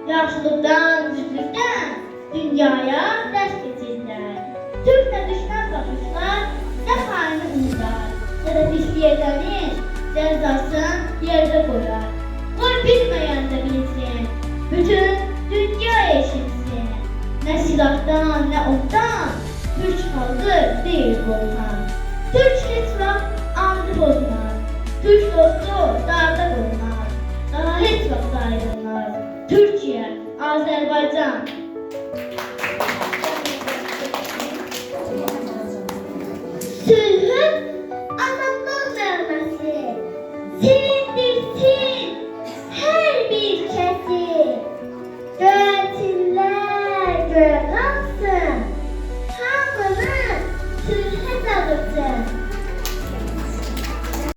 Yaşlıktan, güçlükten dünyaya ders geçirdiler. Türk'le düşman bakışlar ne halini unutlar, ne de pisliğini cezasını yerde koyar. Koy bilmeyen de bilsin, bütün dünya eşitsin. Ne silahtan ne oktan, Türk halkı değil volkan. Türk hiç vaxt andı bozmaz, Türk dostu darda koymaz, daha hiç vaxt ayrılmaz. Türkiye, Azerbaycan. Sülhün azadlıq nəğməsi sevindirsin hər bir kəsi. Göyərçinlər göyə qalxsın, hamını sülhə çağırsın.